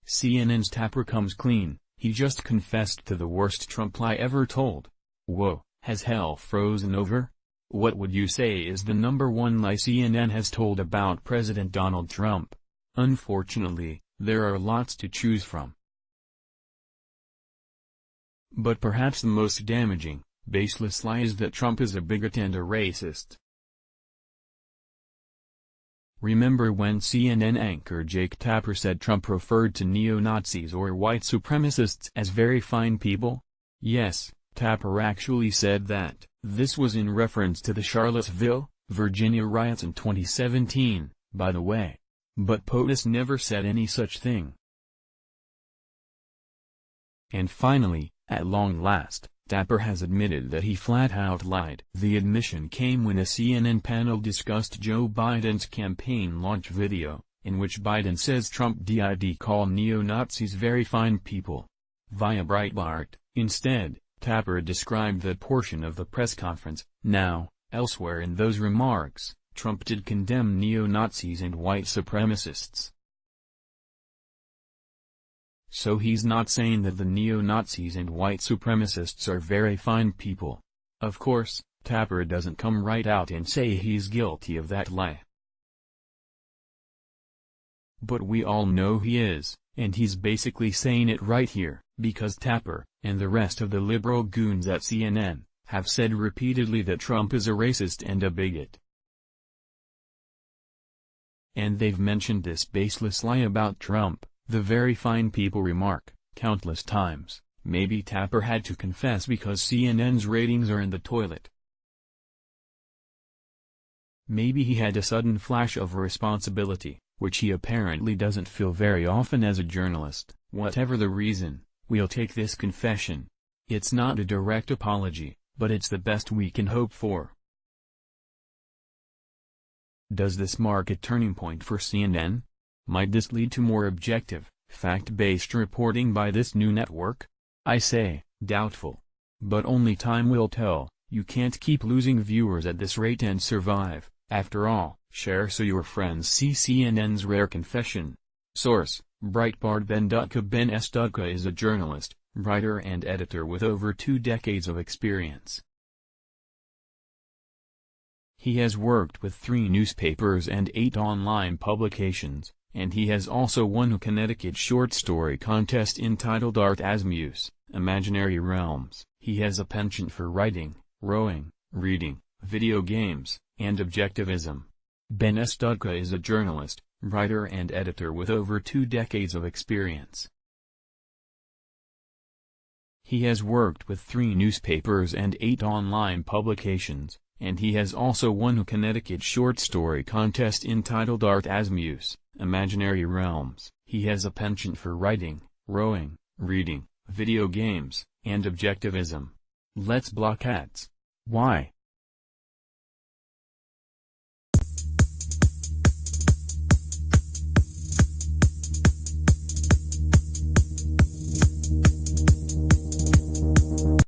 CNN's Tapper comes clean, he just confessed to the worst Trump lie ever told. Whoa, has hell frozen over? What would you say is the #1 lie CNN has told about President Donald Trump? Unfortunately, there are lots to choose from. But perhaps the most damaging, baseless lie is that Trump is a bigot and a racist. Remember when CNN anchor Jake Tapper said Trump referred to neo-Nazis or white supremacists as very fine people? Yes, Tapper actually said that. This was in reference to the Charlottesville, Virginia riots in 2017, by the way. But POTUS never said any such thing. And finally, at long last, Tapper has admitted that he flat-out lied. The admission came when a CNN panel discussed Joe Biden's campaign launch video, in which Biden says Trump did call neo-Nazis very fine people. Via Breitbart, instead, Tapper described that portion of the press conference. Now, elsewhere in those remarks, Trump did condemn neo-Nazis and white supremacists. So he's not saying that the neo-Nazis and white supremacists are very fine people. Of course, Tapper doesn't come right out and say he's guilty of that lie. But we all know he is, and he's basically saying it right here, because Tapper, and the rest of the liberal goons at CNN, have said repeatedly that Trump is a racist and a bigot. And they've mentioned this baseless lie about Trump, the very fine people remark, countless times. Maybe Tapper had to confess because CNN's ratings are in the toilet. Maybe he had a sudden flash of responsibility, which he apparently doesn't feel very often as a journalist. Whatever the reason, we'll take this confession. It's not a direct apology, but it's the best we can hope for. Does this mark a turning point for CNN? Might this lead to more objective, fact-based reporting by this new network? I say, doubtful. But only time will tell. You can't keep losing viewers at this rate and survive. After all, share so your friends see CNN's rare confession. Source: Breitbart. Ben Dutka. Ben S. Dutka is a journalist, writer and editor with over 2 decades of experience. He has worked with 3 newspapers and 8 online publications, and he has also won a Connecticut short story contest entitled Art as Muse, Imaginary Realms. He has a penchant for writing, rowing, reading, video games, and objectivism. Ben S. Dutka is a journalist, writer and editor with over 2 decades of experience. He has worked with 3 newspapers and 8 online publications, and he has also won a Connecticut short story contest entitled Art as Muse, Imaginary Realms. He has a penchant for writing, rowing, reading, video games, and objectivism. Let's block ads. Why?